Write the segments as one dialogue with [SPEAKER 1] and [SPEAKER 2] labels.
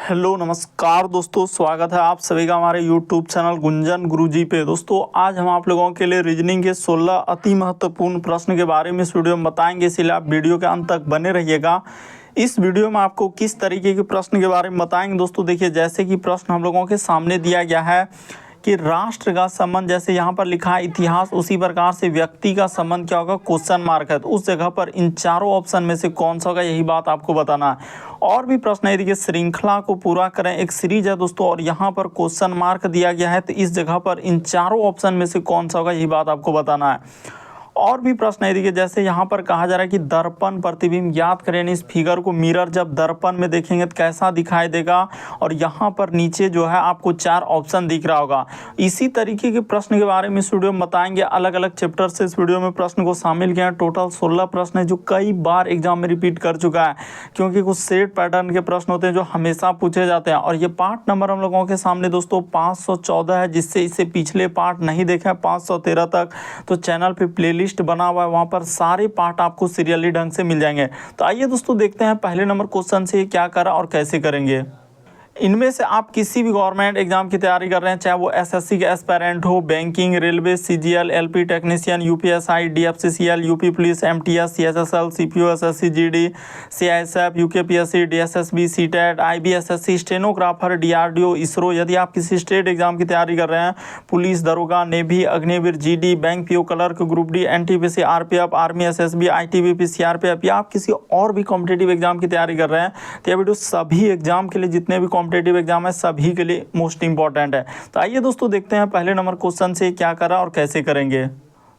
[SPEAKER 1] Hello नमस्कार दोस्तों, स्वागत है आप सभी का हमारे यूट्यूब चैनल गुंजन गुरुजी पे। दोस्तों आज हम आप लोगों के लिए रीजनिंग के 16 अति महत्वपूर्ण प्रश्न के बारे में इस वीडियो में बताएंगे, इसलिए आप वीडियो के अंत तक बने रहिएगा। इस वीडियो में आपको किस तरीके के प्रश्न के बारे में बताएंगे दोस्तों, देखिए जैसे कि प्रश्न हम लोगों के सामने दिया गया है कि राष्ट्र का संबंध, जैसे यहाँ पर लिखा है इतिहास, उसी प्रकार से व्यक्ति का संबंध क्या होगा, क्वेश्चन मार्क है। तो उस जगह पर इन चारों ऑप्शन में से कौन सा होगा, यही बात आपको बताना है। और भी प्रश्न है, देखिए श्रृंखला को पूरा करें, एक सीरीज है दोस्तों, और यहाँ पर क्वेश्चन मार्क दिया गया है। तो इस जगह पर इन चारों ऑप्शन में से कौन सा होगा, यही बात आपको बताना है। और भी प्रश्न है, देखिए जैसे यहाँ पर कहा जा रहा है कि दर्पण प्रतिबिंब याद करें, इस फिगर को मिरर जब दर्पण में देखेंगे तो कैसा दिखाई देगा, और यहाँ पर नीचे जो है आपको 4 ऑप्शन दिख रहा होगा। इसी तरीके के प्रश्न के बारे में इस वीडियो में बताएंगे। अलग अलग चैप्टर से इस वीडियो में प्रश्न को शामिल किया है। टोटल 16 प्रश्न है जो कई बार एग्जाम में रिपीट कर चुका है, क्योंकि कुछ सेट पैटर्न के प्रश्न होते हैं जो हमेशा पूछे जाते हैं। और ये पार्ट नंबर हम लोगों के सामने दोस्तों 514 है, जिससे इससे पिछले पार्ट नहीं देखे 513 तक, तो चैनल पे प्लेलिस्ट बना हुआ है, वहां पर सारे पार्ट आपको सीरियली ढंग से मिल जाएंगे। तो आइए दोस्तों देखते हैं पहले नंबर क्वेश्चन से क्या करा और कैसे करेंगे। इनमें से आप किसी भी गवर्नमेंट एग्जाम की तैयारी कर रहे हैं, चाहे वो एसएससी के एस्पायरेंट हो, banking, railway, CGL, LP technician, UPSI, DFCCL, UP police, MTS, CHSL, CPO, SSC GD, CISF, UKPSC, DSSB, CTET, IBSSC, stenographer, DRDO, ISRO. यदि आप किसी स्टेट एग्जाम की तैयारी कर रहे हैं, पुलिस दरोगा, navy, Agniveer, GD, bank PO, clerk, group D, NTPC, RPF, army, SSB, ITBP, CRPF, या आप किसी और भी कॉम्पिटेटिव एग्जाम की तैयारी कर रहे हैं, तो यह वीडियो सभी एग्जाम के लिए, जितने भी कॉम्पिटेटिव एग्जाम है सभी के लिए मोस्ट इंपॉर्टेंट है। तो आइए दोस्तों देखते हैं पहले नंबर क्वेश्चन से क्या करा और कैसे करेंगे।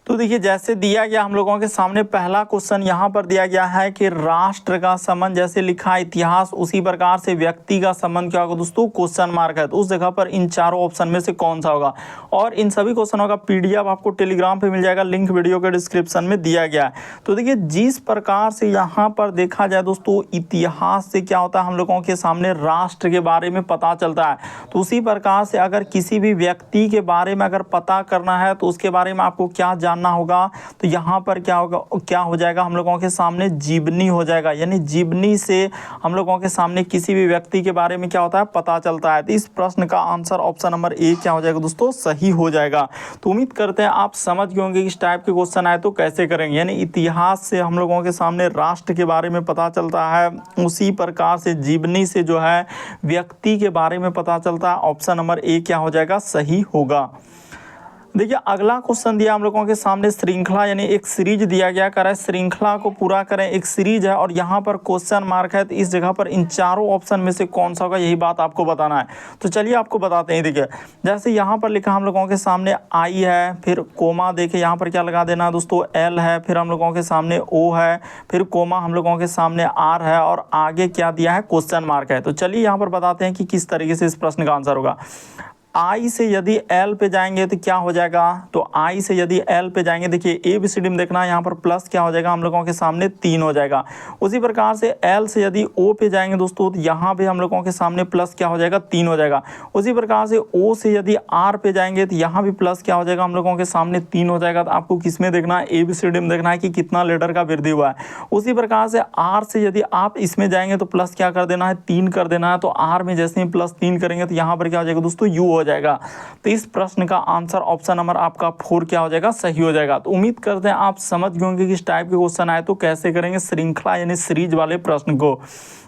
[SPEAKER 1] तो देखिए जैसे दिया गया हम लोगों के सामने पहला क्वेश्चन यहाँ पर दिया गया है कि राष्ट्र का संबंध, जैसे लिखा है इतिहास, उसी प्रकार से व्यक्ति का संबंध क्या होगा दोस्तों, क्वेश्चन मार्क है। तो उस जगह पर इन चारों ऑप्शन में से कौन सा होगा। और इन सभी क्वेश्चनों का पीडीएफ आपको टेलीग्राम पे मिल जाएगा, लिंक वीडियो के डिस्क्रिप्शन में दिया गया है। तो देखिए जिस प्रकार से यहाँ पर देखा जाए दोस्तों, इतिहास से क्या होता है, हम लोगों के सामने राष्ट्र के बारे में पता चलता है। तो उसी प्रकार से अगर किसी भी व्यक्ति के बारे में अगर पता करना है, तो उसके बारे में आपको क्या जानना होगा, तो यहाँ पर क्या होगा, क्या हो जाएगा, हम लोगों के सामने जीवनी हो जाएगा। यानी जीवनी से हम लोगों के सामने किसी भी व्यक्ति के बारे में क्या होता है, पता चलता है। तो इस प्रश्न का आंसर ऑप्शन नंबर ए क्या हो जाएगा दोस्तों, सही हो जाएगा। तो उम्मीद करते हैं आप समझ गए होंगे कि इस टाइप के क्वेश्चन आए तो कैसे करेंगे। यानी इतिहास से हम लोगों के सामने राष्ट्र के बारे में पता चलता है, उसी प्रकार से जीवनी से जो है व्यक्ति के बारे में पता चलता है। ऑप्शन नंबर ए क्या हो जाएगा, सही होगा। देखिए अगला क्वेश्चन दिया हम लोगों के सामने श्रृंखला, यानी एक सीरीज दिया गया, कह रहा है श्रृंखला को पूरा करें, एक सीरीज है और यहाँ पर क्वेश्चन मार्क है। तो इस जगह पर इन चारों ऑप्शन में से कौन सा होगा, यही बात आपको बताना है। तो चलिए आपको बताते हैं। देखिए जैसे यहाँ पर लिखा हम लोगों के सामने आई है, फिर कोमा, देखिए यहाँ पर क्या लगा देना है दोस्तों, एल है, फिर हम लोगों के सामने ओ है, फिर कोमा हम लोगों के सामने आर है, और आगे क्या दिया है, क्वेश्चन मार्क है। तो चलिए यहाँ पर बताते हैं कि किस तरीके से इस प्रश्न का आंसर होगा। आई से यदि एल पे जाएंगे तो क्या हो जाएगा, तो आई से यदि एल पे जाएंगे, देखिए ए बी सी डी में देखना है, यहाँ पर प्लस क्या हो जाएगा, हम लोगों के सामने 3 हो जाएगा। उसी प्रकार से एल से यदि ओ पे जाएंगे दोस्तों, तो यहाँ पे हम लोगों के सामने प्लस क्या हो जाएगा, 3 हो जाएगा। उसी प्रकार से ओ से यदि आर पे जाएंगे, तो यहाँ भी प्लस क्या हो जाएगा, हम लोगों के सामने 3 हो जाएगा। तो आपको किस में देखना है, ए बी सी डी में देखना है कि कितना लेटर का वृद्धि हुआ है। उसी प्रकार से आर से यदि आप इसमें जाएंगे तो प्लस क्या कर देना है, 3 कर देना है। तो आर में जैसे ही प्लस 3 करेंगे तो यहाँ पर क्या हो जाएगा दोस्तों, यू हो जाएगा। तो इस प्रश्न का आंसर ऑप्शन नंबर आपका 4 क्या हो जाएगा, सही हो जाएगा। तो उम्मीद करते हैं आप समझ गए होंगे कि इस टाइप के क्वेश्चन आए तो कैसे करेंगे श्रृंखला यानी सीरीज वाले प्रश्न को।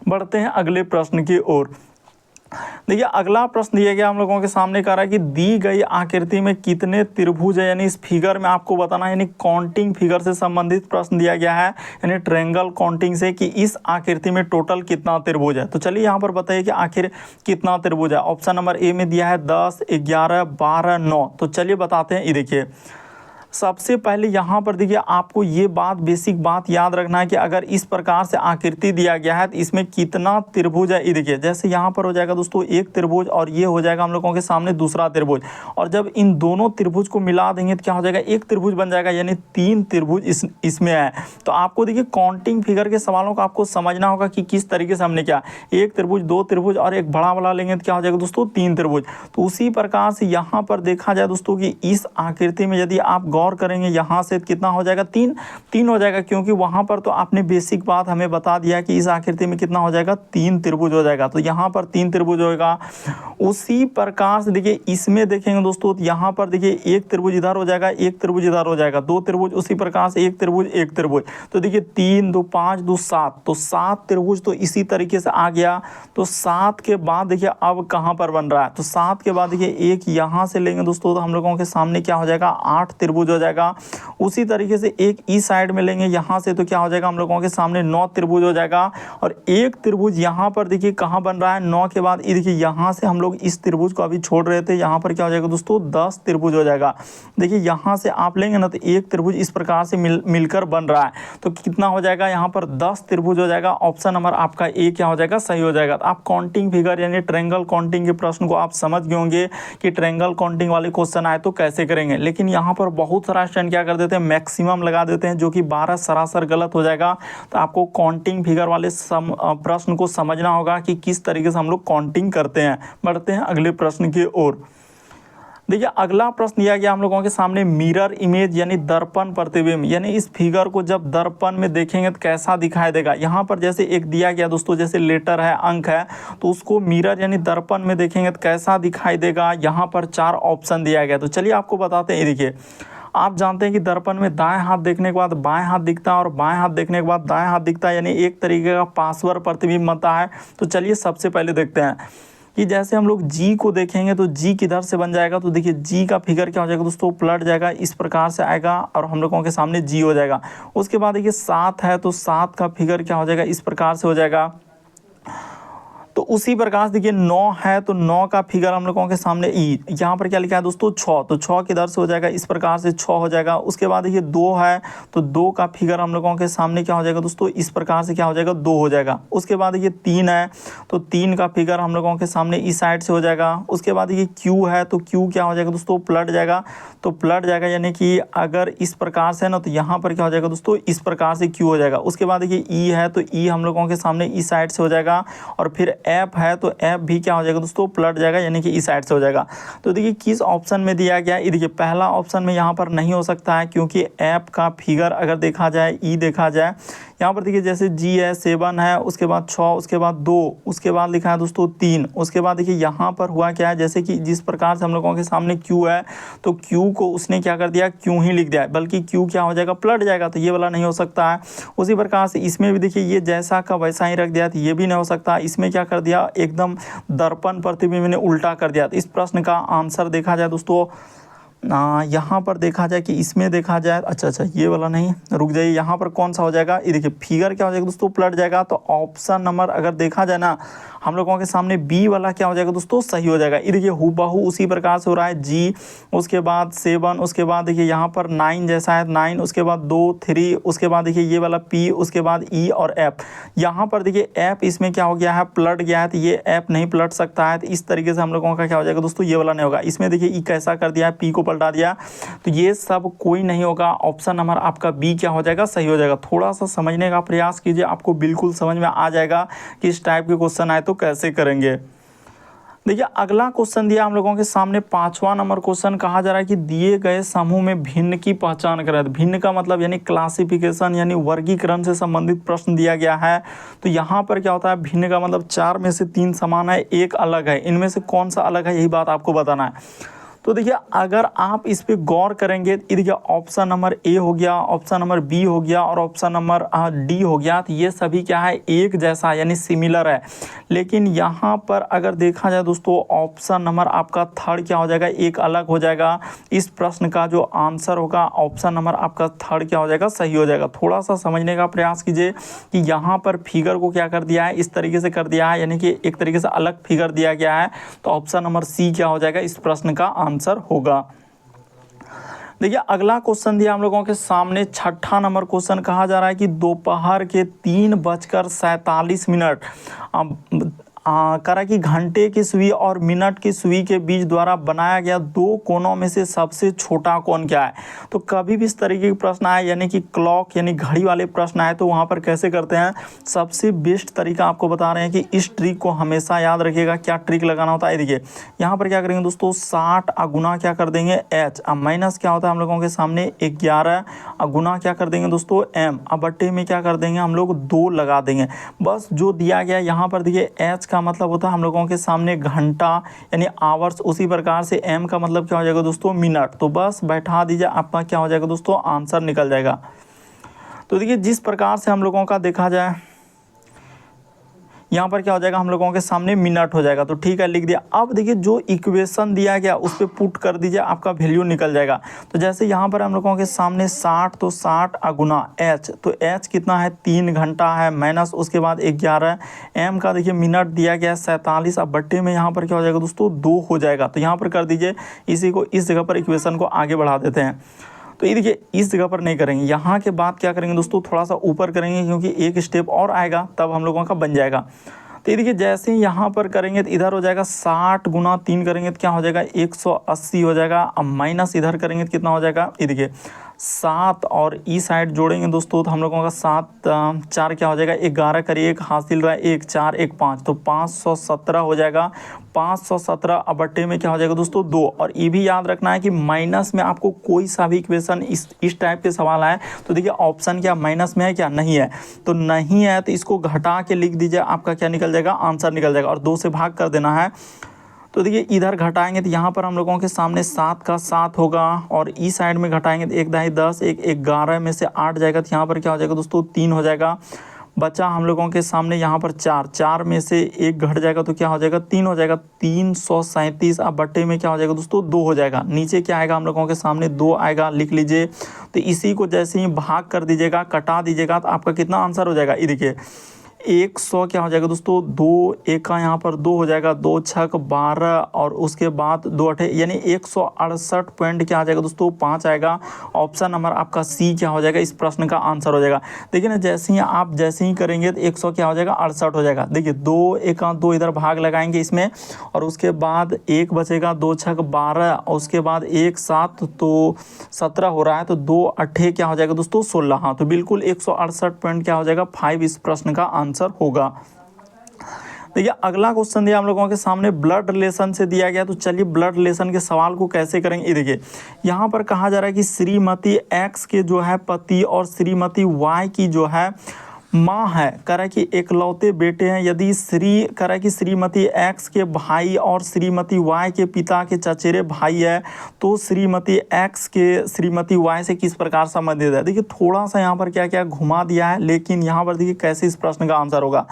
[SPEAKER 1] बढ़ते हैं अगले प्रश्न की ओर। देखिए अगला प्रश्न दिया गया हम लोगों के सामने, कह रहा है कि दी गई आकृति में कितने त्रिभुज है, यानी इस फिगर में आपको बताना है, यानी काउंटिंग फिगर से संबंधित प्रश्न दिया गया है, यानी ट्रायंगल काउंटिंग से, कि इस आकृति में टोटल कितना त्रिभुज है। तो चलिए यहाँ पर बताइए कि आखिर कितना त्रिभुज है। ऑप्शन नंबर ए में दिया है 10, 11, 12, 9। तो चलिए बताते हैं। ये देखिए सबसे पहले यहाँ पर देखिए आपको ये बात, बेसिक बात याद रखना है कि अगर इस प्रकार से आकृति दिया गया है तो इसमें कितना त्रिभुज है। ये देखिए जैसे यहाँ पर हो जाएगा दोस्तों एक त्रिभुज, और ये हो जाएगा हम लोगों के सामने दूसरा त्रिभुज, और जब इन दोनों त्रिभुज को मिला देंगे तो क्या हो जाएगा, एक त्रिभुज बन जाएगा, यानी 3 त्रिभुज इसमें है। तो आपको देखिए काउंटिंग फिगर के सवालों को आपको समझना होगा कि किस तरीके से हमने क्या, एक त्रिभुज, 2 त्रिभुज और एक बड़ा वाला लेंगे तो क्या हो जाएगा दोस्तों, 3 त्रिभुज। तो उसी प्रकार से यहाँ पर देखा जाए दोस्तों कि इस आकृति में यदि आप गौर करेंगे यहाँ से कितना हो जाएगा, 3 हो जाएगा, क्योंकि वहाँ पर तो आपने बेसिक बात हमें बता दिया कि इस आकृति में कितना हो जाएगा, 3 त्रिभुज हो जाएगा। तो यहाँ पर 3 त्रिभुज होगा। उसी प्रकार से देखिए इसमें देखेंगे दोस्तों, यहाँ पर देखिए एक त्रिभुज इधर हो जाएगा, एक त्रिभुज इधर हो जाएगा, 2 त्रिभुज, उसी प्रकार से एक त्रिभुज। तो देखिए 3 2 5 2 7, तो 7 त्रिभुज तो इसी तरीके से आ गया। तो 7 के बाद देखिए अब कहाँ पर बन रहा है, तो 7 के बाद देखिए एक यहाँ से लेंगे दोस्तों, तो हम लोगों के सामने क्या हो जाएगा, 8 त्रिभुज हो जाएगा। उसी तरीके से एक इस साइड में लेंगे यहाँ से, तो क्या हो जाएगा, हम लोगों के सामने 9 त्रिभुज हो जाएगा। और एक त्रिभुज यहाँ पर देखिए कहाँ बन रहा है, 9 के बाद ये देखिए यहाँ से हम लोग इस त्रिभुज को अभी छोड़ रहे थे, यहाँ पर क्या हो जाएगा दोस्तों, 10 त्रिभुज हो जाएगा। देखिए यहाँ से आप लेंगे ना, तो एक त्रिभुज इस प्रकार से मिलकर बन रहा है, तो कितना हो जाएगा, यहाँ पर 10 त्रिभुज हो जाएगा। ऑप्शन नंबर आपका ए क्या हो जाएगा, सही हो जाएगा। तो आप काउंटिंग फिगर यानी ट्रायंगल काउंटिंग के प्रश्न को आप समझ गए होंगे कि ट्रायंगल काउंटिंग वाले क्वेश्चन आए तो कैसे करेंगे। लेकिन यहाँ पर बहुत सारा स्टूडेंट क्या कर देते हैं, मैक्सिमम लगा देते हैं, जो कि 12 सरासर गलत हो जाएगा। तो आपको काउंटिंग फिगर वाले प्रश्न को समझना होगा कि किस तरीके से हम लोग काउंटिंग करते हैं। बढ़ते हैं अगले प्रश्न की ओर। देखिए अगला प्रश्न दिया गया हम लोगों के सामने, मिरर इमेज यानी दर्पण प्रतिबिंब, यानी इस फिगर को जब दर्पण में देखेंगे तो कैसा दिखाई देगा। यहाँ पर जैसे एक दिया गया दोस्तों, जैसे लेटर है, अंक है, तो उसको मिरर यानी दर्पण में देखेंगे तो कैसा दिखाई देगा। यहाँ पर 4 ऑप्शन दिया गया, तो चलिए आपको बताते हैं। देखिए आप जानते हैं कि दर्पण में दाएं हाथ देखने के बाद बाएं हाथ दिखता है और बाएं हाथ देखने के बाद दाएं हाथ दिखता है, यानी एक तरीके का पार्श्व प्रतिबिंब बनता है। तो चलिए सबसे पहले देखते हैं कि जैसे हम लोग जी को देखेंगे तो जी किधर से बन जाएगा। तो देखिए जी का फिगर क्या हो जाएगा दोस्तों, पलट जाएगा, इस प्रकार से आएगा और हम लोगों के सामने जी हो जाएगा। उसके बाद देखिए 7 है, तो 7 का फिगर क्या हो जाएगा, इस प्रकार से हो जाएगा। तो उसी प्रकार से देखिए 9 है, तो 9 का फिगर हम लोगों के सामने ई, यहाँ पर क्या लिखा है दोस्तों, 6, तो 6 किधर से हो जाएगा, इस प्रकार से 6 हो जाएगा। उसके बाद देखिए 2 है, तो 2 का फिगर हम लोगों के सामने क्या हो जाएगा दोस्तों, इस प्रकार से क्या हो जाएगा, 2 हो जाएगा। उसके बाद देखिए 3 है, तो 3 का फिगर हम लोगों के सामने इस साइड से हो जाएगा। उसके बाद देखिए क्यू है, तो क्यू क्या हो जाएगा दोस्तों, पलट जाएगा, तो पलट जाएगा, यानी कि अगर इस प्रकार से है ना, तो यहाँ पर क्या हो जाएगा दोस्तों, इस प्रकार से क्यू हो जाएगा। उसके बाद देखिए ई है, तो ई हम लोगों के सामने इस साइड से हो जाएगा। और फिर एफ है, तो एफ भी क्या हो जाएगा दोस्तों, पलट जाएगा, यानी कि इस साइड से हो जाएगा। तो देखिए किस ऑप्शन में दिया गया, ये देखिए पहला ऑप्शन में यहाँ पर नहीं हो सकता है, क्योंकि एफ का फिगर अगर देखा जाए, ई देखा जाए, यहाँ पर देखिए जैसे जी है, 7 है, उसके बाद 6, उसके बाद 2, उसके बाद लिखा है दोस्तों 3। उसके बाद देखिए यहाँ पर हुआ क्या है, जैसे कि जिस प्रकार से हम लोगों के सामने क्यू है, तो क्यू को उसने क्या कर दिया, क्यू ही लिख दिया, बल्कि क्यू क्या हो जाएगा, पलट जाएगा, तो ये वाला नहीं हो सकता है। उसी प्रकार से इसमें भी देखिए ये जैसा का वैसा ही रख दिया, तो ये भी नहीं हो सकता। इसमें क्या कर दिया, एकदम दर्पण प्रतिबिंब ने उल्टा कर दिया। तो इस प्रश्न का आंसर देखा जाए दोस्तों, यहाँ पर देखा जाए कि इसमें देखा जाए, अच्छा ये वाला नहीं, रुक जाइए, यहाँ पर कौन सा हो जाएगा, ये देखिए फिगर क्या हो जाएगा दोस्तों, पलट जाएगा। तो ऑप्शन नंबर अगर देखा जाए ना, हम लोगों के सामने बी वाला क्या हो जाएगा दोस्तों, सही हो जाएगा। ये देखिए हूबहू उसी प्रकार से हो रहा है, जी, उसके बाद 7, उसके बाद देखिए यहाँ पर 9 जैसा है, 9, उसके बाद 2 3, उसके बाद देखिए ये वाला पी, उसके बाद ई और एफ। यहाँ पर देखिए एफ इसमें क्या हो गया है, पलट गया है, तो ये एफ नहीं पलट सकता है। तो इस तरीके से हम लोगों का क्या हो जाएगा दोस्तों, ये वाला नहीं होगा। इसमें देखिए ई कैसा कर दिया है, पी को पलटा दिया, तो ये सब कोई नहीं होगा। ऑप्शन नंबर आपका बी क्या हो जाएगा, सही हो जाएगा। थोड़ा सा समझने का प्रयास कीजिए, आपको बिल्कुल समझ में आ जाएगा कि इस टाइप के क्वेश्चन आए तो कैसे करेंगे। देखिए अगला क्वेश्चन दिया हम लोगों के सामने, 5वां नंबर क्वेश्चन, कहा जा रहा है कि दिए गए समूह में भिन्न की पहचान करें। भिन्न का मतलब यानी क्लासिफिकेशन यानी वर्गीकरण से संबंधित प्रश्न दिया गया है। तो यहाँ पर क्या होता है, भिन्न का मतलब 4 में से 3 समान है, 1 अलग है, इनमें से कौन सा अलग है, यही बात आपको बताना है। तो देखिए अगर आप इस पे गौर करेंगे, देखिए ऑप्शन नंबर ए हो गया, ऑप्शन नंबर बी हो गया और ऑप्शन नंबर डी हो गया, तो ये सभी क्या है, एक जैसा यानी सिमिलर है। लेकिन यहाँ पर अगर देखा जाए दोस्तों, ऑप्शन नंबर आपका थर्ड क्या हो जाएगा, एक अलग हो जाएगा। इस प्रश्न का जो आंसर होगा, ऑप्शन नंबर आपका थर्ड क्या हो जाएगा, सही हो जाएगा। थोड़ा सा समझने का प्रयास कीजिए कि यहाँ पर फिगर को क्या कर दिया है, इस तरीके से कर दिया है, यानी कि एक तरीके से अलग फिगर दिया गया है। तो ऑप्शन नंबर सी क्या हो जाएगा, इस प्रश्न का आंसर होगा। देखिए अगला क्वेश्चन दिया हम लोगों के सामने, 6ठा नंबर क्वेश्चन, कहा जा रहा है कि दोपहर के 3:47 करा कि घंटे की सुई और मिनट की सुई के बीच द्वारा बनाया गया दो कोनों में से सबसे छोटा कोण क्या है। तो कभी भी इस तरीके के प्रश्न आए यानी कि क्लॉक यानी घड़ी वाले प्रश्न आए तो वहाँ पर कैसे करते हैं, सबसे बेस्ट तरीका आपको बता रहे हैं कि इस ट्रिक को हमेशा याद रखिएगा। क्या ट्रिक लगाना होता है, देखिए यहाँ पर क्या करेंगे दोस्तों, 60 गुना क्या कर देंगे h, अब माइनस क्या होता है हम लोगों के सामने 11 गुना क्या कर देंगे दोस्तों m, अब बट्टे में क्या कर देंगे हम लोग 2 लगा देंगे। बस जो दिया गया यहाँ पर देखिए h का मतलब होता है हम लोगों के सामने घंटा यानी आवर्स, उसी प्रकार से m का मतलब क्या हो जाएगा दोस्तों मिनट। तो बस बैठा दीजिए, आपका क्या हो जाएगा दोस्तों आंसर निकल जाएगा। तो देखिए जिस प्रकार से हम लोगों का देखा जाए यहाँ पर क्या हो जाएगा हम लोगों के सामने मिनट हो जाएगा। तो ठीक है लिख दिया। अब देखिए जो इक्वेशन दिया गया उस पर पुट कर दीजिए, आपका वैल्यू निकल जाएगा। तो जैसे यहाँ पर हम लोगों के सामने 60, तो 60 गुना h, तो h कितना है 3 घंटा है, माइनस उसके बाद 11 m का देखिए मिनट दिया गया 47, अब बट्टे में यहाँ पर क्या हो जाएगा दोस्तों 2 हो जाएगा। तो यहाँ पर कर दीजिए, इसी को इस जगह पर इक्वेशन को आगे बढ़ा देते हैं। तो ये देखिए इस जगह पर नहीं करेंगे, यहाँ के बाद क्या करेंगे दोस्तों थोड़ा सा ऊपर करेंगे, क्योंकि एक स्टेप और आएगा तब हम लोगों का बन जाएगा। तो ये देखिए जैसे ही यहाँ पर करेंगे तो इधर हो जाएगा 60 गुना 3 करेंगे तो क्या हो जाएगा 180 हो जाएगा। अब माइनस इधर करेंगे तो कितना हो जाएगा, ये देखिए 7 और ई साइड जोड़ेंगे दोस्तों तो हम लोगों का 7 4 क्या हो जाएगा 11 करिए, एक हासिल रहा 1 4 1 5, तो 517 हो जाएगा। 517 अब बट्टे में क्या हो जाएगा दोस्तों 2। और ये भी याद रखना है कि माइनस में आपको कोई सा भी इक्वेशन इस टाइप के सवाल आए तो देखिए ऑप्शन क्या माइनस में है क्या, नहीं है। तो नहीं है तो इसको घटा के लिख दीजिए, आपका क्या निकल जाएगा आंसर निकल जाएगा, और 2 से भाग कर देना है। तो देखिए इधर घटाएंगे तो यहाँ पर हम लोगों के सामने 7 का 7 होगा, और ई साइड में घटाएंगे तो 1 दाई 10, 1 11 में से 8 जाएगा, तो यहाँ पर क्या हो जाएगा दोस्तों 3 हो जाएगा। बचा हम लोगों के सामने यहाँ पर 4, 4 में से 1 घट जाएगा तो क्या हो जाएगा 3 हो जाएगा, 337। अब बट्टे में क्या हो जाएगा दोस्तों 2 हो जाएगा। नीचे क्या आएगा हम लोगों के सामने 2 आएगा, लिख लीजिए। तो इसी को जैसे ही भाग कर दीजिएगा, कटा दीजिएगा, तो आपका कितना आंसर हो जाएगा, ये देखिए 100 क्या हो जाएगा दोस्तों 2 1 का यहाँ पर 2 हो जाएगा, 2 6 12 और उसके बाद 2 8 यानी 168 पॉइंट क्या आ जाएगा दोस्तों 5 आएगा। ऑप्शन नंबर आपका सी क्या हो जाएगा, इस प्रश्न का आंसर हो जाएगा। देखिए ना जैसे ही करेंगे तो 100 क्या हो जाएगा 68 हो जाएगा। देखिए 2 1 2 इधर भाग लगाएंगे इसमें, और उसके बाद 1 बचेगा, 2 6 12 और उसके बाद 1 7 तो 17 हो रहा है, तो 2 8 क्या हो जाएगा दोस्तों 16। हाँ तो बिल्कुल 168 पॉइंट क्या हो जाएगा 5 इस प्रश्न का आंसर होगा। देखिए अगला क्वेश्चन दिया हम लोगों के सामने ब्लड रिलेशन से दिया गया। तो चलिए ब्लड रिलेशन के सवाल को कैसे करेंगे, ये देखिए यहाँ पर कहा जा रहा है कि श्रीमती एक्स के जो है पति और श्रीमती वाई की जो है माँ है, कह रहा है कि एकलौते बेटे हैं। यदि कह रहा है कि श्रीमती एक्स के भाई और श्रीमती वाई के पिता के चचेरे भाई है, तो श्रीमती एक्स के श्रीमती वाई से किस प्रकार संबंधित है। देखिए थोड़ा सा यहाँ पर क्या क्या घुमा दिया है, लेकिन यहाँ पर देखिए कैसे इस प्रश्न का आंसर होगा।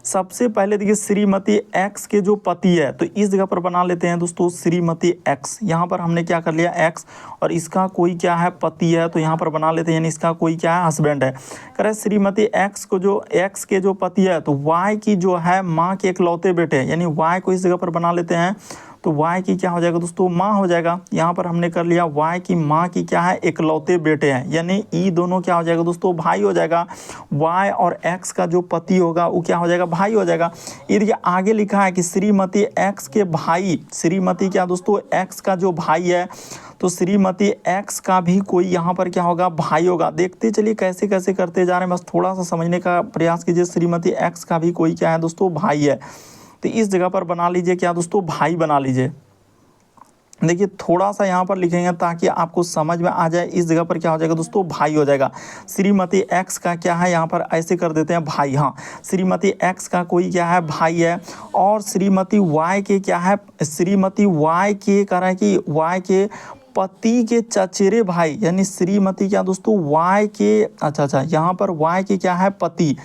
[SPEAKER 1] सबसे पहले देखिए श्रीमती एक्स के जो पति है, तो इस जगह पर बना लेते हैं दोस्तों श्रीमती एक्स। यहाँ पर हमने क्या कर लिया एक्स, और इसका कोई क्या है पति है, तो यहाँ पर बना लेते हैं, यानी इसका कोई क्या है हस्बैंड है। कह रहे श्रीमती एक्स के जो पति है, तो वाई की जो है माँ के एकलौते बेटे हैं, यानी वाई को इस जगह पर बना लेते हैं। तो y की क्या हो जाएगा दोस्तों माँ हो जाएगा। यहाँ पर हमने कर लिया y की माँ की क्या है एकलौते बेटे हैं, यानी ई दोनों क्या हो जाएगा दोस्तों भाई हो जाएगा। y और x का जो पति होगा वो क्या हो जाएगा भाई हो जाएगा। ये देखिए आगे लिखा है कि श्रीमती x के भाई, श्रीमती क्या दोस्तों x का जो भाई है, तो श्रीमती x का भी कोई यहाँ पर क्या होगा भाई होगा। देखते चलिए कैसे कैसे करते जा रहे हैं, बस थोड़ा सा समझने का प्रयास कीजिए। श्रीमती x का भी कोई क्या है दोस्तों भाई है, तो इस जगह पर बना लीजिए क्या दोस्तों भाई बना लीजिए। देखिए थोड़ा सा यहाँ पर लिखेंगे ताकि आपको समझ में आ जाए। इस जगह पर क्या हो जाएगा दोस्तों भाई हो जाएगा। श्रीमती एक्स का क्या है यहाँ पर ऐसे कर देते हैं भाई। हाँ श्रीमती एक्स का कोई क्या है भाई है, और श्रीमती वाई के क्या है, श्रीमती वाई के कह रहा है कि वाई के पति के चचेरे भाई, यानी श्रीमती क्या दोस्तों वाई के अच्छा यहाँ पर वाई के क्या है पति,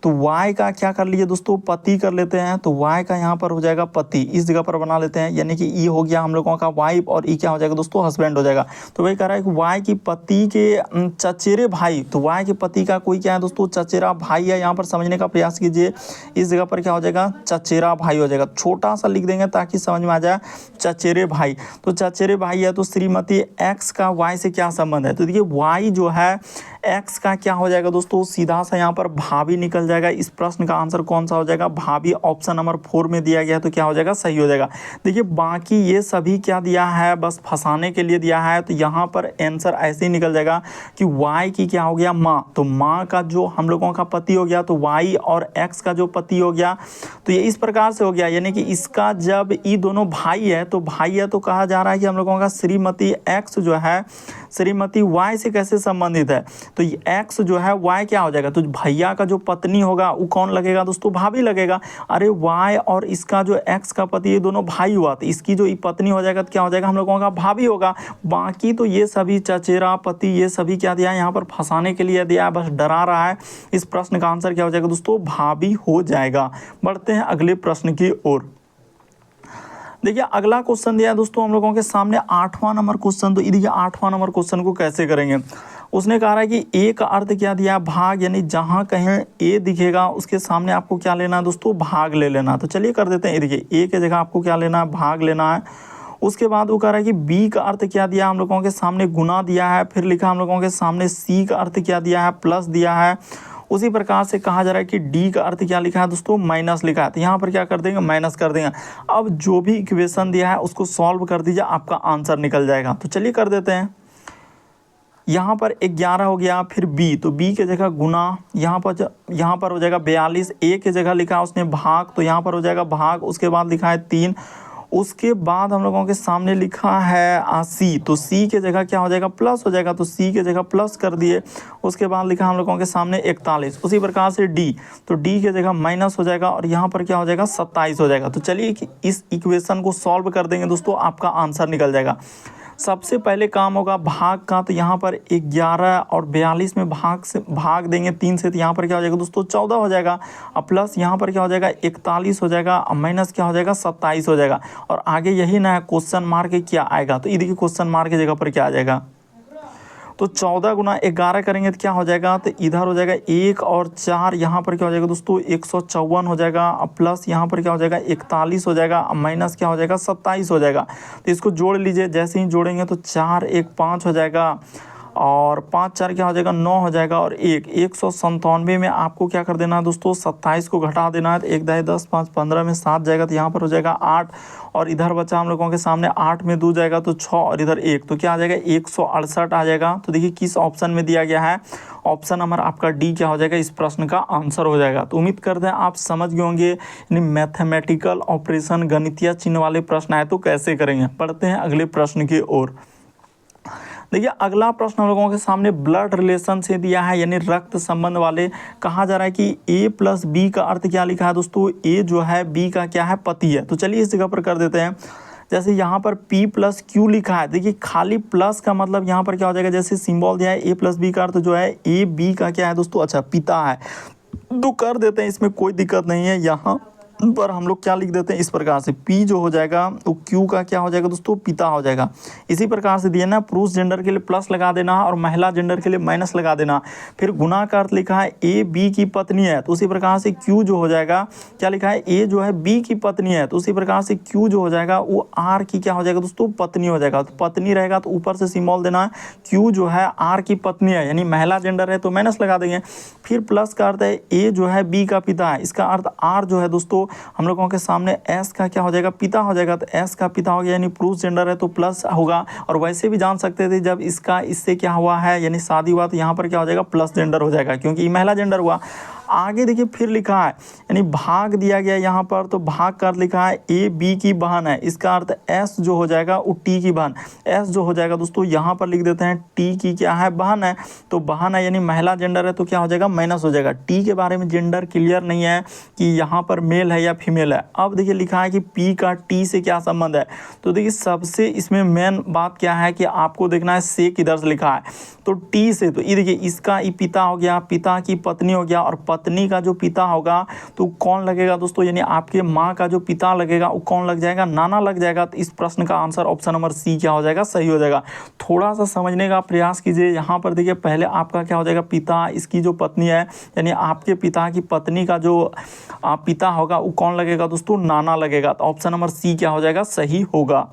[SPEAKER 1] तो y का क्या कर लीजिए दोस्तों पति कर लेते हैं। तो y का यहाँ पर हो जाएगा पति, इस जगह पर बना लेते हैं, यानी कि e हो गया हम लोगों का वाइफ और e क्या हो जाएगा दोस्तों हस्बैंड हो जाएगा। तो वही कह रहा है कि y की पति के चचेरे भाई, तो y के पति का कोई क्या है दोस्तों चचेरा भाई है। यहाँ पर समझने का प्रयास कीजिए, इस जगह पर क्या हो जाएगा चचेरा भाई हो जाएगा। छोटा सा लिख देंगे ताकि समझ में आ जाए चचेरे भाई। तो चचेरे भाई है तो श्रीमती एक्स का y से क्या संबंध है, तो देखिए y जो है एक्स का क्या हो जाएगा दोस्तों, सीधा सा यहाँ पर भाभी निकल जाएगा। इस प्रश्न का आंसर कौन सा हो जाएगा, भाभी। ऑप्शन नंबर 4 में दिया गया है, तो क्या हो जाएगा, सही हो जाएगा। देखिए बाकी ये सभी क्या दिया है, बस फंसाने के लिए दिया है। तो यहाँ पर आंसर ऐसे ही निकल जाएगा कि वाई की क्या हो गया, माँ। तो माँ का जो हम लोगों का पति हो गया, तो वाई और एक्स का जो पति हो गया, तो ये इस प्रकार से हो गया। यानी कि इसका जब ये दोनों भाई है, तो भाई है तो कहा जा रहा है कि हम लोगों का श्रीमती एक्स जो है श्रीमती वाई से कैसे संबंधित है। तो ये एक्स जो है वाई क्या हो जाएगा, तो भैया का जो पत्नी होगा वो कौन लगेगा दोस्तों, भाभी लगेगा। अरे वाई और इसका जो एक्स का पति, ये दोनों भाई हुआ, तो इसकी जो पत्नी हो जाएगा तो क्या हो जाएगा, हम लोगों का भाभी होगा। बाकी तो ये सभी चचेरा पति ये सभी क्या दिया है, यहाँ पर फंसाने के लिए दिया है, बस डरा रहा है। इस प्रश्न का आंसर क्या हो जाएगा दोस्तों, भाभी हो जाएगा। बढ़ते हैं अगले प्रश्न की ओर। देखिए अगला क्वेश्चन दिया है दोस्तों हम लोगों के सामने 8वां नंबर क्वेश्चन। तो देखिए 8वां नंबर क्वेश्चन को कैसे करेंगे। उसने कहा है कि ए का अर्थ क्या दिया है, भाग। यानी जहां कहीं ए दिखेगा उसके सामने आपको क्या लेना है दोस्तों, भाग ले लेना। तो चलिए कर देते हैं। देखिए ए के जगह आपको क्या लेना है, भाग लेना है। उसके बाद वो कह रहा है कि बी का अर्थ क्या दिया हम लोगों के सामने, गुना दिया है। फिर लिखा हम लोगों के सामने सी का अर्थ क्या दिया है, प्लस दिया है। उसी प्रकार से कहा जा रहा है कि डी का अर्थ क्या लिखा है दोस्तों, माइनस लिखा है। तो यहाँ पर क्या कर देंगे, माइनस कर देंगे। अब जो भी इक्वेशन दिया है उसको सॉल्व कर दीजिए, आपका आंसर निकल जाएगा। तो चलिए कर देते हैं। यहाँ पर 11 हो गया, फिर बी, तो बी के जगह गुना, यहाँ पर हो जाएगा 42। ए के जगह लिखा उसने भाग, तो यहाँ पर हो जाएगा भाग। उसके बाद लिखा है 3। उसके बाद हम लोगों के सामने लिखा है सी, तो सी के जगह क्या हो जाएगा, प्लस हो जाएगा। तो सी के जगह प्लस कर दिए। उसके बाद लिखा हम लोगों के सामने 41। उसी प्रकार से डी, तो डी के जगह माइनस हो जाएगा और यहाँ पर क्या हो जाएगा, 27 हो जाएगा। तो चलिए इस इक्वेशन को सॉल्व कर देंगे दोस्तों, आपका आंसर निकल जाएगा। सबसे पहले काम होगा भाग का, तो यहाँ पर 11 और 42 में भाग देंगे 3 से, तो यहाँ पर क्या हो जाएगा दोस्तों, 14 हो जाएगा। अब प्लस यहाँ पर क्या हो जाएगा, 41 हो जाएगा। अब माइनस क्या हो जाएगा, 27 हो जाएगा। और आगे यही ना है, क्वेश्चन मार्क क्या आएगा, तो ये देखिए क्वेश्चन मार्क की जगह पर क्या आ जाएगा, तो 14 गुना 11 करेंगे तो क्या हो जाएगा, तो इधर हो जाएगा 1 और 4, यहाँ पर क्या हो जाएगा दोस्तों 154 हो जाएगा। अब प्लस यहाँ पर क्या हो जाएगा 41 हो जाएगा। अब माइनस क्या हो जाएगा 27 हो जाएगा। तो इसको जोड़ लीजिए, जैसे ही जोड़ेंगे तो 4 1 5 हो जाएगा और 5 4 क्या हो जाएगा 9 हो जाएगा और 197 में आपको क्या कर देना है दोस्तों, 27 को घटा देना है। तो 1 दाई 10 5 15 में 7 जाएगा, तो यहाँ पर हो जाएगा 8 और इधर बचा हम लोगों के सामने 8 में 2 जाएगा तो 6 और इधर 1, तो क्या आ जाएगा 168 आ जाएगा। तो देखिए किस ऑप्शन में दिया गया है, ऑप्शन नंबर आपका डी क्या हो जाएगा, इस प्रश्न का आंसर हो जाएगा। तो उम्मीद करते हैं आप समझ गए होंगे यानी मैथमेटिकल ऑपरेशन गणितीय चिन्ह वाले प्रश्न आए तो कैसे करेंगे। पढ़ते हैं अगले प्रश्न की ओर। देखिए अगला प्रश्न हम लोगों के सामने ब्लड रिलेशन से दिया है, यानी रक्त संबंध वाले। कहा जा रहा है कि ए प्लस बी का अर्थ क्या लिखा है दोस्तों, ए जो है बी का क्या है, पति है। तो चलिए इस जगह पर कर देते हैं। जैसे यहाँ पर P प्लस क्यू लिखा है, देखिए खाली प्लस का मतलब यहाँ पर क्या हो जाएगा, जैसे सिंबल दिया है ए प्लस बी का अर्थ जो है ए बी का क्या है दोस्तों, अच्छा पिता है। तो कर देते हैं, इसमें कोई दिक्कत नहीं है। यहाँ पर हम लोग क्या लिख देते हैं इस प्रकार से, P जो हो जाएगा वो Q का क्या हो जाएगा दोस्तों, पिता हो जाएगा। इसी प्रकार से दिया ना, पुरुष जेंडर के लिए प्लस लगा देना और महिला जेंडर के लिए माइनस लगा देना। फिर गुना का अर्थ लिखा है A B की पत्नी है, तो उसी प्रकार से Q जो हो जाएगा, क्या लिखा है A जो है B की पत्नी है, तो उसी प्रकार से Q जो हो जाएगा वो R की क्या हो जाएगा दोस्तों, पत्नी हो जाएगा। तो पत्नी रहेगा तो ऊपर से सिंबल देना है, Q जो है R की पत्नी है यानी महिला जेंडर है तो माइनस लगा देंगे। फिर प्लस का अर्थ है A जो है B का पिता है, इसका अर्थ R जो है दोस्तों हम लोगों के सामने S का क्या हो जाएगा, पिता हो जाएगा। तो S का पिता हो गया यानी पुरुष जेंडर है तो प्लस होगा। और वैसे भी जान सकते थे जब इसका इससे क्या हुआ है यानी शादी हुआ, तो यहाँ पर क्या हो जाएगा, प्लस जेंडर हो जाएगा क्योंकि ये महिला जेंडर हुआ। आगे देखिए फिर लिखा है यानी भाग दिया गया यहाँ पर, तो भाग का अर्थ लिखा है ए बी की बहन है, इसका अर्थ एस जो हो जाएगा वो टी की बहन, एस जो हो जाएगा दोस्तों यहाँ पर लिख देते हैं टी की क्या है, बहन है। तो बहन है यानी महिला जेंडर है तो क्या हो जाएगा, माइनस हो जाएगा। टी के बारे में जेंडर क्लियर नहीं है कि यहाँ पर मेल है या फीमेल है। अब देखिए लिखा है कि पी का टी से क्या संबंध है, तो देखिए सबसे इसमें मेन बात क्या है कि आपको देखना है से किधर से लिखा है, तो टी से। तो ये देखिए इसका ये पिता हो गया, पिता की पत्नी हो गया, और पत्नी का जो पिता होगा तो कौन लगेगा दोस्तों, यानी आपके माँ का जो पिता लगेगा वो कौन लग जाएगा, नाना लग जाएगा। तो इस प्रश्न का आंसर ऑप्शन नंबर सी क्या हो जाएगा, सही हो जाएगा। थोड़ा सा समझने का प्रयास कीजिए। यहाँ पर देखिए पहले आपका क्या हो जाएगा, पिता, इसकी जो पत्नी है यानी आपके पिता की पत्नी का जो पिता होगा वो कौन लगेगा दोस्तों, नाना लगेगा। तो ऑप्शन नंबर सी क्या हो जाएगा, सही होगा।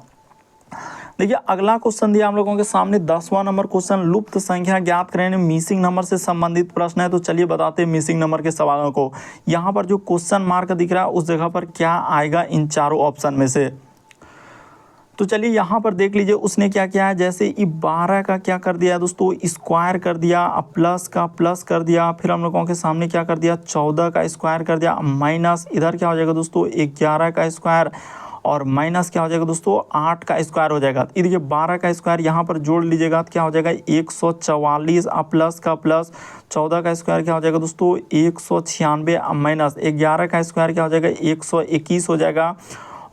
[SPEAKER 1] देखिए अगला क्वेश्चन दिया हम लोगों के सामने 10वां नंबर क्वेश्चन, लुप्त संख्या ज्ञात करें, मिसिंग नंबर से संबंधित प्रश्न है। तो चलिए बताते हैं मिसिंग नंबर के सवालों को। यहाँ पर जो क्वेश्चन मार्क दिख रहा है उस जगह पर क्या आएगा इन चारों ऑप्शन में से। तो चलिए यहाँ पर देख लीजिए उसने क्या किया है, जैसे ये 12 का क्या कर दिया दोस्तों, स्क्वायर कर दिया, अब प्लस का प्लस कर दिया, फिर हम लोगों के सामने क्या कर दिया, 14 का स्क्वायर कर दिया, माइनस इधर क्या हो जाएगा दोस्तों 11 का स्क्वायर, और माइनस क्या हो जाएगा दोस्तों 8 का स्क्वायर हो जाएगा। ये देखिए 12 का स्क्वायर यहाँ पर जोड़ लीजिएगा तो क्या हो जाएगा 144, प्लस का प्लस, 14 का स्क्वायर क्या हो जाएगा दोस्तों 196, माइनस 11 का स्क्वायर क्या हो जाएगा 121 हो जाएगा,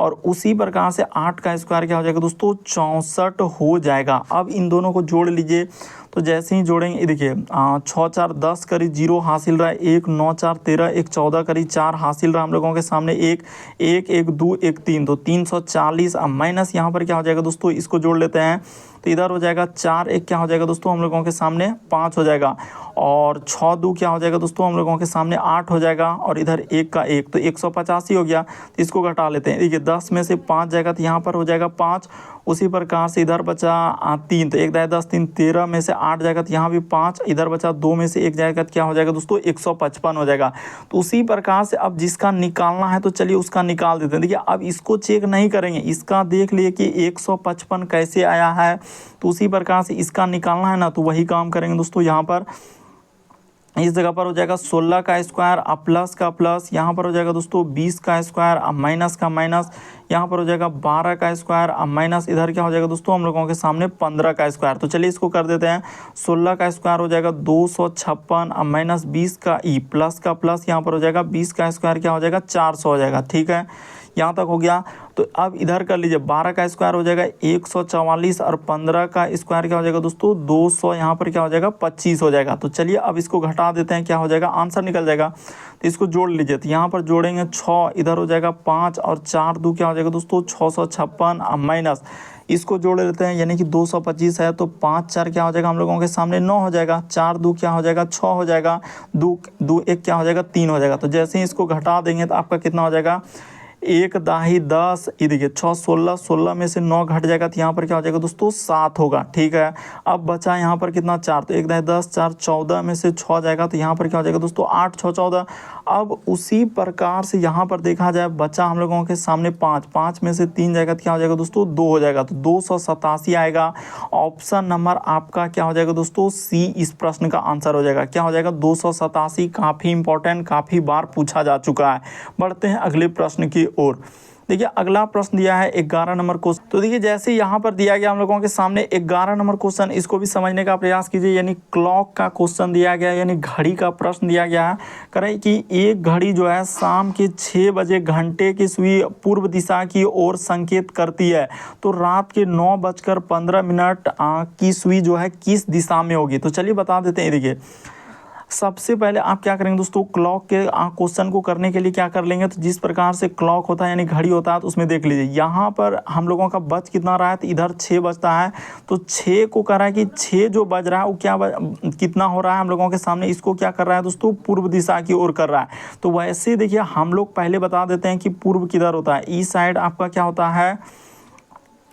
[SPEAKER 1] और उसी प्रकार से 8 का स्क्वायर क्या हो जाएगा दोस्तों 64 हो जाएगा। अब इन दोनों को जोड़ लीजिए, तो जैसे ही जोड़ेंगे ये देखिए 6 4 10 करी 0 हासिल रहा है, 1 9 4 13, 1 14 करी 4 हासिल रहा हम लोगों के सामने, 1 1 1 2 1 3, तो 340। अब माइनस यहाँ पर क्या हो जाएगा दोस्तों, इसको जोड़ लेते हैं तो इधर हो जाएगा 4 1 क्या हो जाएगा दोस्तों हम लोगों के सामने 5 हो जाएगा, और 6 2 क्या हो जाएगा दोस्तों हम लोगों के सामने 8 हो जाएगा, और इधर 1 का 1 तो 185 हो गया। तो इसको घटा लेते हैं, देखिए 10 में से 5 जाएगा तो यहाँ पर हो जाएगा 5, उसी प्रकार से इधर बचा 3, तो 1 10 3 13 में से 8 जाएगा तो यहाँ भी 5, इधर बचा 2 में से 1 जाएगा तो क्या हो जाएगा दोस्तों 155 हो जाएगा। तो उसी प्रकार से अब जिसका निकालना है तो चलिए उसका निकाल देते हैं। देखिए अब इसको चेक नहीं करेंगे, इसका देख लिए कि 155 कैसे आया है, तो उसी प्रकार से इसका निकालना है ना, तो वही काम करेंगे दोस्तों। यहाँ पर इस जगह पर हो जाएगा 16 का स्क्वायर, अब प्लस का प्लस, यहाँ पर हो जाएगा दोस्तों 20 का स्क्वायर, अब माइनस का माइनस, यहाँ पर हो जाएगा 12 का स्क्वायर, अब माइनस इधर क्या हो जाएगा दोस्तों हम लोगों के सामने 15 का स्क्वायर। तो चलिए इसको कर देते हैं, 16 का स्क्वायर हो जाएगा 256, अब माइनस 20 का ई, प्लस का प्लस, यहाँ पर हो जाएगा 20 का स्क्वायर क्या हो जाएगा 400 हो जाएगा। ठीक है, यहाँ तक हो गया। तो अब इधर कर लीजिए 12 का स्क्वायर हो जाएगा 144, और 15 का स्क्वायर क्या हो जाएगा दोस्तों 200, यहाँ पर क्या हो जाएगा 25 हो जाएगा। तो चलिए अब इसको घटा देते हैं, क्या हो जाएगा आंसर निकल जाएगा। तो इसको जोड़ लीजिए, तो यहाँ पर जोड़ेंगे 6, इधर हो जाएगा 5, और 4 2 क्या हो जाएगा दोस्तों 656, माइनस इसको जोड़ लेते हैं, यानी कि 225 है तो 5 4 क्या हो जाएगा हम लोगों के सामने 9 हो जाएगा, 4 2 क्या हो जाएगा 6 हो जाएगा, 2 2 1 क्या हो जाएगा 3 हो जाएगा। तो जैसे ही इसको घटा देंगे तो आपका कितना हो जाएगा 1 दाही 10, ये देखिए 6 16, 16 में से 9 घट जाएगा तो यहाँ पर क्या हो जाएगा दोस्तों 7 होगा। ठीक है, अब बचा यहाँ पर कितना 4, तो 1 दाही 10, 4 14 में से 6 जाएगा तो यहाँ पर क्या हो जाएगा दोस्तों 8 6 14। अब उसी प्रकार से यहाँ पर देखा जाए बचा हम लोगों के सामने 5, 5 में से 3 जाएगा तो क्या हो जाएगा दोस्तों 2 हो जाएगा, तो 287 आएगा। ऑप्शन नंबर आपका क्या हो जाएगा दोस्तों सी इस प्रश्न का आंसर हो जाएगा। क्या हो जाएगा 287, काफ़ी इंपॉर्टेंट, काफ़ी बार पूछा जा चुका है। बढ़ते हैं अगले प्रश्न की ओर। देखिए अगला प्रश्न दिया है 11 नंबर क्वेश्चन। तो देखिए जैसे यहाँ पर दिया गया हम लोगों के सामने 11 नंबर क्वेश्चन, इसको भी समझने का प्रयास कीजिए। यानी क्लॉक का क्वेश्चन दिया गया है, यानी घड़ी का प्रश्न दिया गया है। करें कि एक घड़ी जो है शाम के 6 बजे घंटे की सुई पूर्व दिशा की ओर संकेत करती है, तो रात के 9:15 की सुई जो है किस दिशा में होगी। तो चलिए बता देते हैं। देखिए सबसे पहले आप क्या करेंगे दोस्तों, क्लॉक के क्वेश्चन को करने के लिए क्या कर लेंगे, तो जिस प्रकार से क्लॉक होता है यानी घड़ी होता है, तो उसमें देख लीजिए यहाँ पर हम लोगों का बज कितना रहा है, तो इधर 6 बजता है, तो 6 को कर रहा है कि 6 जो बज रहा है वो क्या कितना हो रहा है हम लोगों के सामने, इसको क्या कर रहा है दोस्तों पूर्व दिशा की ओर कर रहा है। तो वैसे देखिए हम लोग पहले बता देते हैं कि पूर्व किधर होता है, इस साइड आपका क्या होता है,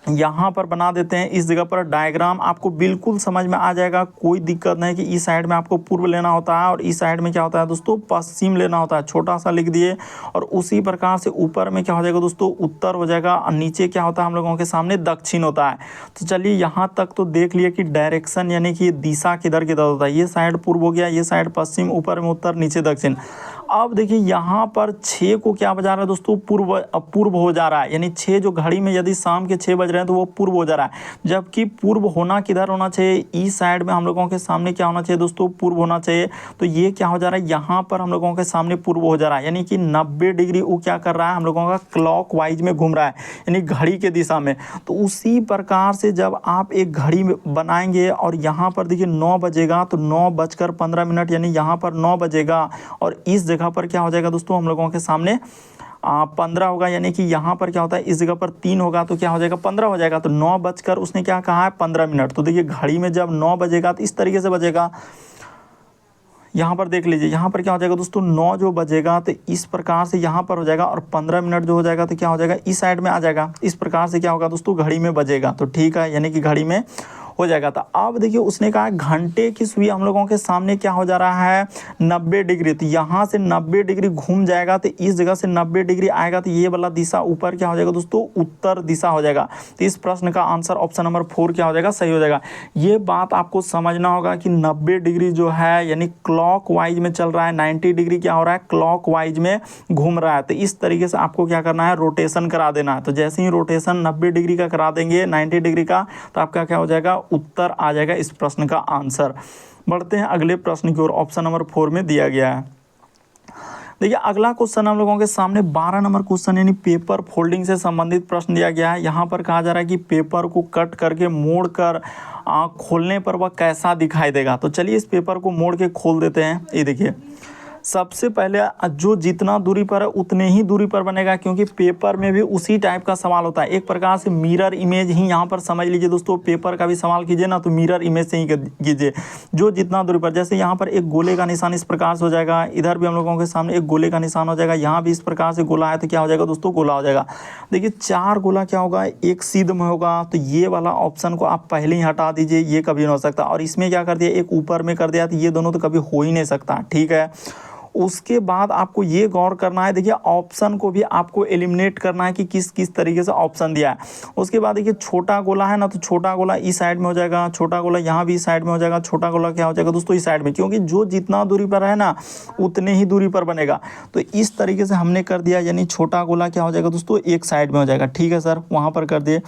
[SPEAKER 1] यहाँ पर बना देते हैं। इस जगह पर डायग्राम आपको बिल्कुल समझ में आ जाएगा, कोई दिक्कत नहीं कि इस साइड में आपको पूर्व लेना होता है और इस साइड में क्या होता है दोस्तों पश्चिम लेना होता है। छोटा सा लिख दिए, और उसी प्रकार से ऊपर में क्या हो जाएगा दोस्तों उत्तर हो जाएगा, और नीचे क्या होता है हम लोगों के सामने दक्षिण होता है। तो चलिए यहाँ तक तो देख लिए कि डायरेक्शन यानी कि दिशा किधर किधर होता है। ये साइड पूर्व हो गया, ये साइड पश्चिम, ऊपर में उत्तर, नीचे दक्षिण। अब देखिए यहाँ पर 6 को क्या बजा रहा है दोस्तों पूर्व हो जा रहा है, यानी 6 जो घड़ी में यदि शाम के 6 बज रहे हैं तो वो पूर्व हो जा रहा है। जबकि पूर्व होना किधर होना चाहिए, इस साइड में हम लोगों के सामने क्या होना चाहिए दोस्तों पूर्व होना चाहिए। तो ये क्या हो जा रहा है, यहाँ पर हम लोगों के सामने पूर्व हो जा रहा है, यानी कि 90 डिग्री वो क्या कर रहा है हम लोगों का क्लॉक वाइज में घूम रहा है, यानी घड़ी के दिशा में। तो उसी प्रकार से जब आप एक घड़ी बनाएंगे और यहाँ पर देखिए 9 बजेगा, तो 9:15 यानी यहाँ पर 9 बजेगा, और इस जगह पर क्या हो जाएगा दोस्तों हम लोगों के सामने 15 होगा, यानी कि यहाँ पर क्या होता है इस जगह पर 3 होगा तो क्या हो जाएगा 15 हो जाएगा। तो 9 बजकर उसने क्या कहा है 15 मिनट। तो देखिए घड़ी में जब 9 बजेगा तो इस तरीके से बजेगा, यहाँ पर देख लीजिए, यहाँ पर क्या हो जाएगा दोस्तों 9 जो बजेगा तो इस प्रकार से यहाँ पर हो जाएगा, और 15 मिनट जो हो जाएगा तो क्या हो जाएगा इस साइड में आ जाएगा। इस प्रकार से क्या होगा दोस्तों घड़ी में बजेगा, तो ठीक है, यानी कि घड़ी में हो जाएगा। तो अब देखिए उसने कहा घंटे की सुई हम लोगों के सामने क्या हो जा रहा है 90 डिग्री, तो यहाँ से 90 डिग्री घूम जाएगा, तो इस जगह से 90 डिग्री आएगा, तो ये वाला दिशा ऊपर क्या हो जाएगा दोस्तों उत्तर दिशा हो जाएगा। तो इस प्रश्न का आंसर ऑप्शन नंबर 4 क्या हो जाएगा, सही हो जाएगा। ये बात आपको समझना होगा कि 90 डिग्री जो है यानी क्लॉक वाइज में चल रहा है, 90 डिग्री क्या हो रहा है क्लॉक वाइज में घूम रहा है। तो इस तरीके से आपको क्या करना है रोटेशन करा देना है। तो जैसे ही रोटेशन 90 डिग्री का करा देंगे 90 डिग्री का, तो आपका क्या हो जाएगा उत्तर आ जाएगा इस प्रश्न का आंसर। बढ़ते हैं अगले प्रश्न की ओर, ऑप्शन नंबर 4 में दिया गया है। देखिए अगला क्वेश्चन हम लोगों के सामने 12 नंबर क्वेश्चन यानी पेपर फोल्डिंग से संबंधित प्रश्न दिया गया है। यहाँ पर कहा जा रहा है कि पेपर को कट करके मोड़ कर खोलने पर वह कैसा दिखाई देगा। तो चलिए इस पेपर को मोड़ के खोल देते हैं। ये देखिए सबसे पहले जो जितना दूरी पर है उतने ही दूरी पर बनेगा, क्योंकि पेपर में भी उसी टाइप का सवाल होता है। एक प्रकार से मिरर इमेज ही यहाँ पर समझ लीजिए दोस्तों, पेपर का भी सवाल कीजिए ना तो मिरर इमेज से ही कीजिए। जो जितना दूरी पर, जैसे यहाँ पर एक गोले का निशान इस प्रकार से हो जाएगा, इधर भी हम लोगों के सामने एक गोले का निशान हो जाएगा, यहाँ भी इस प्रकार से गोला है तो क्या हो जाएगा दोस्तों गोला हो जाएगा। देखिए 4 गोला क्या होगा एक सीध में होगा, तो ये वाला ऑप्शन को आप पहले ही हटा दीजिए, ये कभी नहीं हो सकता। और इसमें क्या कर दिया एक ऊपर में कर दिया, तो ये दोनों तो कभी हो ही नहीं सकता, ठीक है। उसके बाद आपको ये गौर करना है, देखिए ऑप्शन को भी आपको एलिमिनेट करना है कि किस किस तरीके से ऑप्शन दिया है। उसके बाद देखिए छोटा गोला है ना, तो छोटा गोला इस साइड में हो जाएगा, छोटा गोला यहाँ भी इस साइड में हो जाएगा, छोटा गोला क्या हो जाएगा दोस्तों इस साइड में, क्योंकि जो जितना दूरी पर है ना उतने ही दूरी पर बनेगा। तो इस तरीके से हमने कर दिया, यानी छोटा गोला क्या हो जाएगा दोस्तों एक साइड में हो जाएगा, ठीक है सर, वहाँ पर कर दिए।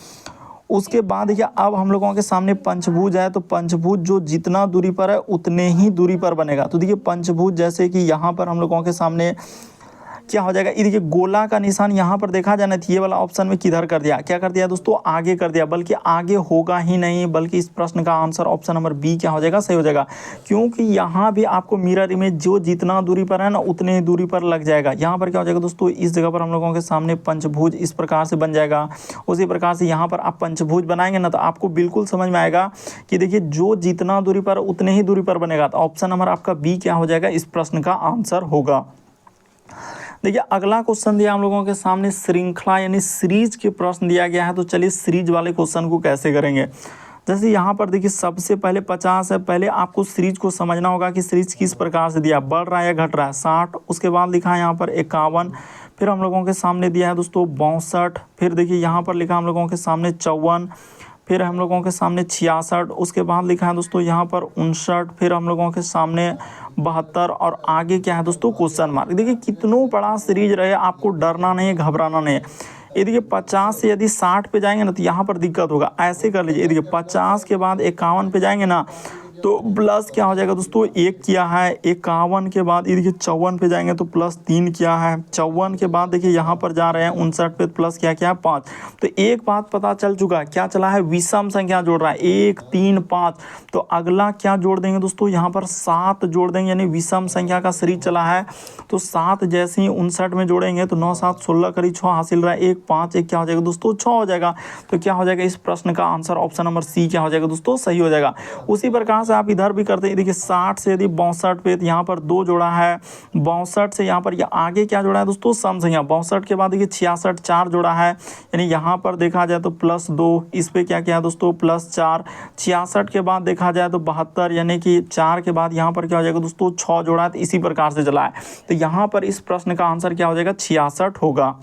[SPEAKER 1] उसके बाद देखिए अब हम लोगों के सामने पंचभुज है, तो पंचभुज जो जितना दूरी पर है उतने ही दूरी पर बनेगा। तो देखिए पंचभुज जैसे कि यहाँ पर हम लोगों के सामने क्या हो जाएगा, ये देखिए गोला का निशान यहाँ पर देखा जाना था, ये वाला ऑप्शन में किधर कर दिया, क्या कर दिया दोस्तों आगे कर दिया, बल्कि आगे होगा ही नहीं, बल्कि इस प्रश्न का आंसर ऑप्शन नंबर बी क्या हो जाएगा सही हो जाएगा। क्योंकि यहाँ भी आपको मिरर इमेज जो जितना दूरी पर है ना उतने ही दूरी पर लग जाएगा। यहाँ पर क्या हो जाएगा दोस्तों इस जगह पर हम लोगों के सामने पंचभुज इस प्रकार से बन जाएगा। उसी प्रकार से यहाँ पर आप पंचभुज बनाएंगे ना तो आपको बिल्कुल समझ में आएगा कि देखिए जो जितना दूरी पर उतने ही दूरी पर बनेगा। तो ऑप्शन नंबर आपका बी क्या हो जाएगा इस प्रश्न का आंसर होगा। देखिए अगला क्वेश्चन दिया हम लोगों के सामने श्रृंखला यानी सीरीज के प्रश्न दिया गया है। तो चलिए सीरीज वाले क्वेश्चन को कैसे करेंगे। जैसे यहाँ पर देखिए सबसे पहले 50 है, पहले आपको सीरीज को समझना होगा कि सीरीज किस प्रकार से दिया, बढ़ रहा है या घट रहा है। 60, उसके बाद लिखा है यहाँ पर 51, फिर हम लोगों के सामने दिया है दोस्तों 62, फिर देखिए यहाँ पर लिखा हम लोगों के सामने 54, फिर हम लोगों के सामने 66, उसके बाद लिखा है दोस्तों यहाँ पर 59, फिर हम लोगों के सामने 72 और आगे क्या है दोस्तों क्वेश्चन मार्क। देखिए कितनों बड़ा सीरीज रहे आपको डरना नहीं है, घबराना नहीं है। ये देखिए 50 से यदि 60 पे जाएंगे ना तो यहाँ पर दिक्कत होगा, ऐसे कर लीजिए। ये देखिए 50 के बाद 51 पे जाएंगे ना तो प्लस क्या हो जाएगा दोस्तों 1 किया है, 51 के बाद ये देखिए 54 पे जाएंगे तो प्लस 3 किया है, 54 के बाद देखिए यहाँ पर जा रहे हैं 59 पे प्लस क्या है 5। तो एक बात पता चल चुका क्या चला है, विषम संख्या जोड़ रहा है 1 3 5। तो अगला क्या जोड़ देंगे दोस्तों यहाँ पर 7 जोड़ देंगे, यानी विषम संख्या का सीरीज चला है। तो 7 जैसे ही 59 में जोड़ेंगे तो 9 7 16 करीब 6 हासिल रहा है, 1 5 1 क्या हो जाएगा दोस्तों 6 हो जाएगा। तो क्या हो जाएगा इस प्रश्न का आंसर ऑप्शन नंबर सी क्या हो जाएगा दोस्तों सही हो जाएगा। उसी प्रकार आप इधर भी करते हैं, देखिए 60 से यदि 62 पे तो यहाँ पर 2 जोड़ा है, 62 से यहाँ पर ये आगे क्या जोड़ा है दोस्तों सम संख्या, 62 के बाद देखिए 66 4 जोड़ा है, यानी यहाँ पर देखा जाए तो +2, इस पे क्या क्या है दोस्तों +4, 66 के बाद देखा जाए तो 72, यानी कि 4 के बाद यहाँ पर क्या हो जाएगा दोस्तों 6 जोड़ा है। तो इसी प्रकार से चला है, तो यहाँ पर इस प्रश्न का आंसर क्या हो जाएगा 66 होगा।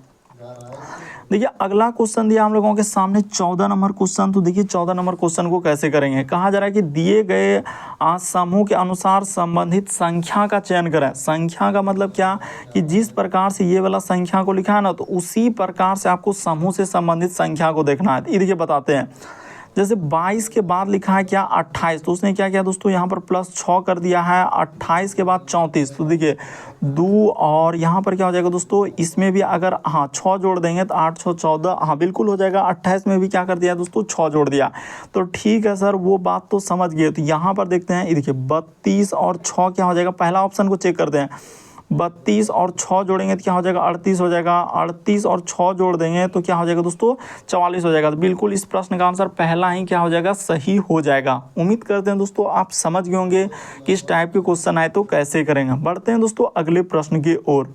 [SPEAKER 1] देखिए अगला क्वेश्चन दिया हम लोगों के सामने 14 नंबर क्वेश्चन। तो देखिए 14 नंबर क्वेश्चन को कैसे करेंगे, कहा जा रहा है कि दिए गए समूह के अनुसार संबंधित संख्या का चयन करें। संख्या का मतलब क्या कि जिस प्रकार से ये वाला संख्या को लिखा है ना तो उसी प्रकार से आपको समूह से संबंधित संख्या को देखना है। ये देखिए बताते हैं, जैसे 22 के बाद लिखा है क्या 28, तो उसने क्या किया दोस्तों यहाँ पर +6 कर दिया है। 28 के बाद 34, तो देखिए 2 और यहाँ पर क्या हो जाएगा दोस्तों इसमें भी अगर 6 जोड़ देंगे तो 8 6 14 बिल्कुल हो जाएगा। 28 में भी क्या कर दिया दोस्तों 6 जोड़ दिया। तो ठीक है सर वो बात तो समझ गए। तो यहाँ पर देखते हैं, ये देखिए 32 और 6 क्या हो जाएगा, पहला ऑप्शन को चेक करते हैं। 32 और 6 जोड़ेंगे तो क्या हो जाएगा 38 हो जाएगा। 38 और 6 जोड़ देंगे तो क्या हो जाएगा दोस्तों 44 हो जाएगा। तो बिल्कुल इस प्रश्न का आंसर पहला ही क्या हो जाएगा सही हो जाएगा। उम्मीद करते हैं दोस्तों आप समझ गए होंगे कि इस टाइप के क्वेश्चन आए तो कैसे करेंगे। बढ़ते हैं दोस्तों अगले प्रश्न की ओर।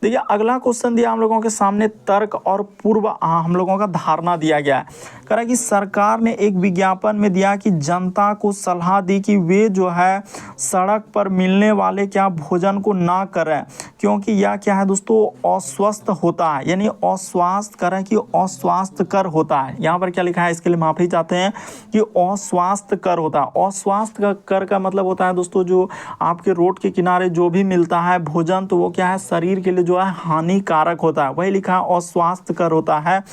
[SPEAKER 1] देखिए अगला क्वेश्चन दिया हम लोगों के सामने तर्क और पूर्व हम लोगों का धारणा दिया गया है। कह रहा है कि सरकार ने एक विज्ञापन में दिया कि जनता को सलाह दी कि वे जो है सड़क पर मिलने वाले क्या भोजन को ना करें क्योंकि यह क्या है दोस्तों अस्वस्थ होता है, यानी अस्वास्थ्य करें कि अस्वास्थ्यकर होता है। यहाँ पर क्या लिखा है इसके लिए माफी चाहते हैं कि अस्वास्थ्यकर होता है। अस्वास्थ्य कर का मतलब होता है दोस्तों जो आपके रोड के किनारे जो भी मिलता है भोजन तो वो क्या है शरीर के लिए जो है हानिकारक होता है, वही लिखा है अस्वास्थ्यकर होता है।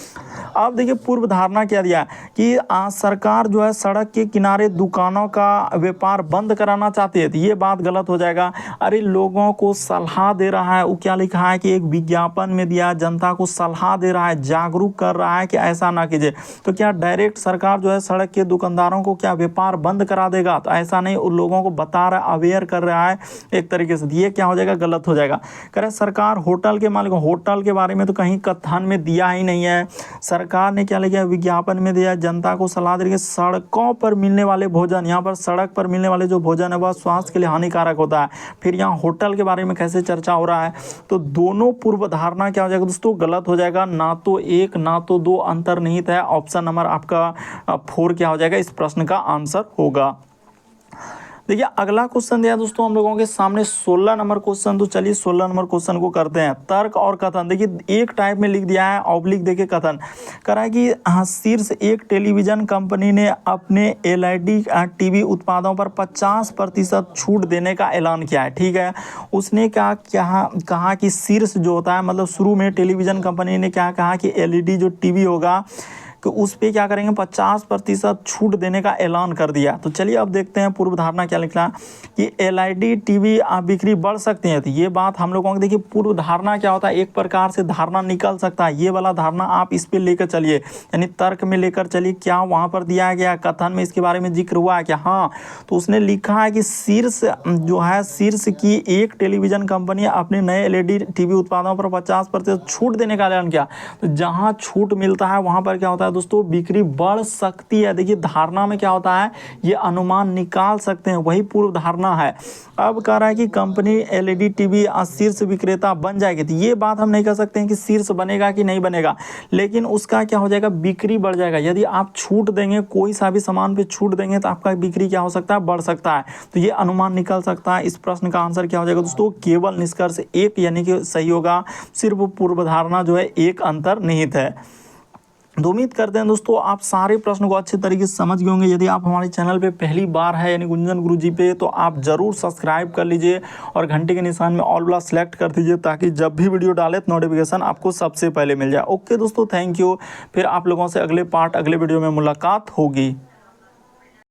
[SPEAKER 1] अब देखिए पूर्व धारणा क्या दिया कि सरकार जो है सड़क के किनारे दुकानों का व्यापार बंद कराना चाहती है, तो ये बात गलत हो जाएगा। अरे लोगों को सलाह दे रहा है, वो क्या लिखा है कि एक विज्ञापन में दिया जनता को सलाह दे रहा है, जागरूक कर रहा है कि ऐसा ना कीजिए। तो क्या डायरेक्ट सरकार जो है सड़क के दुकानदारों को क्या व्यापार बंद करा देगा? तो ऐसा नहीं, उन लोगों को बता रहा है, अवेयर कर रहा है एक तरीके से। ये क्या हो जाएगा गलत हो जाएगा। कह रहे सरकार होटल के मालिक, होटल के बारे में तो कहीं कथन में दिया ही नहीं है। सरकार ने क्या लिखा विज्ञापन में दिया जनता को सलाह दे रही है सड़कों पर मिलने वाले भोजन, यहाँ पर सड़क पर मिलने वाले जो भोजन है वह स्वास्थ्य के लिए हानिकारक होता है। फिर यहाँ होटल के बारे में कैसे चर्चा हो रहा है? तो दोनों पूर्व धारणा क्या हो जाएगा दोस्तों गलत हो जाएगा। ना तो एक ना तो दो अंतर्निहित है। ऑप्शन नंबर आपका 4 क्या हो जाएगा इस प्रश्न का आंसर होगा। देखिए अगला क्वेश्चन दिया दोस्तों हम लोगों के सामने 16 नंबर क्वेश्चन। तो चलिए 16 नंबर क्वेश्चन को करते हैं। तर्क और कथन, देखिए एक टाइप में लिख दिया है ऑब्लिक देखिए कथन कह रहा है कि शीर्ष एक टेलीविजन कंपनी ने अपने एलईडी टीवी उत्पादों पर 50% छूट देने का ऐलान किया है। ठीक है, उसने क्या कहा कि शीर्ष जो होता है मतलब शुरू में टेलीविजन कंपनी ने क्या कहा कि एलईडी जो टीवी होगा कि उस पे क्या करेंगे 50% छूट देने का ऐलान कर दिया। तो चलिए अब देखते हैं पूर्व धारणा क्या लिखना कि एलईडी टीवी बिक्री बढ़ सकती है। तो ये बात हम लोगों को देखिए पूर्व धारणा क्या होता है, एक प्रकार से धारणा निकल सकता है। ये वाला धारणा आप इस पे लेकर चलिए, यानी तर्क में लेकर चलिए। क्या वहाँ पर दिया गया कथन में इसके बारे में जिक्र हुआ है क्या? हाँ, तो उसने लिखा है कि शीर्ष जो है शीर्ष की एक टेलीविजन कंपनी अपने नए एलईडी टीवी उत्पादों पर 50% छूट देने का ऐलान किया। तो जहाँ छूट मिलता है वहाँ पर क्या होता है दोस्तों बिक्री बढ़ सकती है। देखिए धारणा में क्या होता है ये अनुमान निकाल सकते हैं, वही पूर्व धारणा है। अब कह रहा है कि कंपनी एलईडी टीवी शीर्ष विक्रेता बन जाएगी। तो ये बात हम नहीं कह सकते हैं कि शीर्ष बनेगा कि नहीं बनेगा, लेकिन उसका क्या हो जाएगा बिक्री बढ़ जाएगा। यदि आप छूट देंगे कोई सा भी सामान पे छूट देंगे तो आपका बिक्री क्या हो सकता है बढ़ सकता है। तो ये अनुमान निकल सकता है। इस प्रश्न का आंसर क्या हो जाएगा दोस्तों केवल निष्कर्ष 1 यानी कि सही होगा। सिर्फ पूर्व धारणा जो है एक अंतर्निहित है। तो उम्मीद करते हैं दोस्तों आप सारे प्रश्नों को अच्छे तरीके से समझ गए होंगे। यदि आप हमारे चैनल पे पहली बार है यानी गुंजन गुरुजी पे, तो आप जरूर सब्सक्राइब कर लीजिए और घंटे के निशान में ऑल वाला सेलेक्ट कर दीजिए ताकि जब भी वीडियो डाले तो नोटिफिकेशन आपको सबसे पहले मिल जाए। ओके दोस्तों, थैंक यू। फिर आप लोगों से अगले वीडियो में मुलाकात होगी।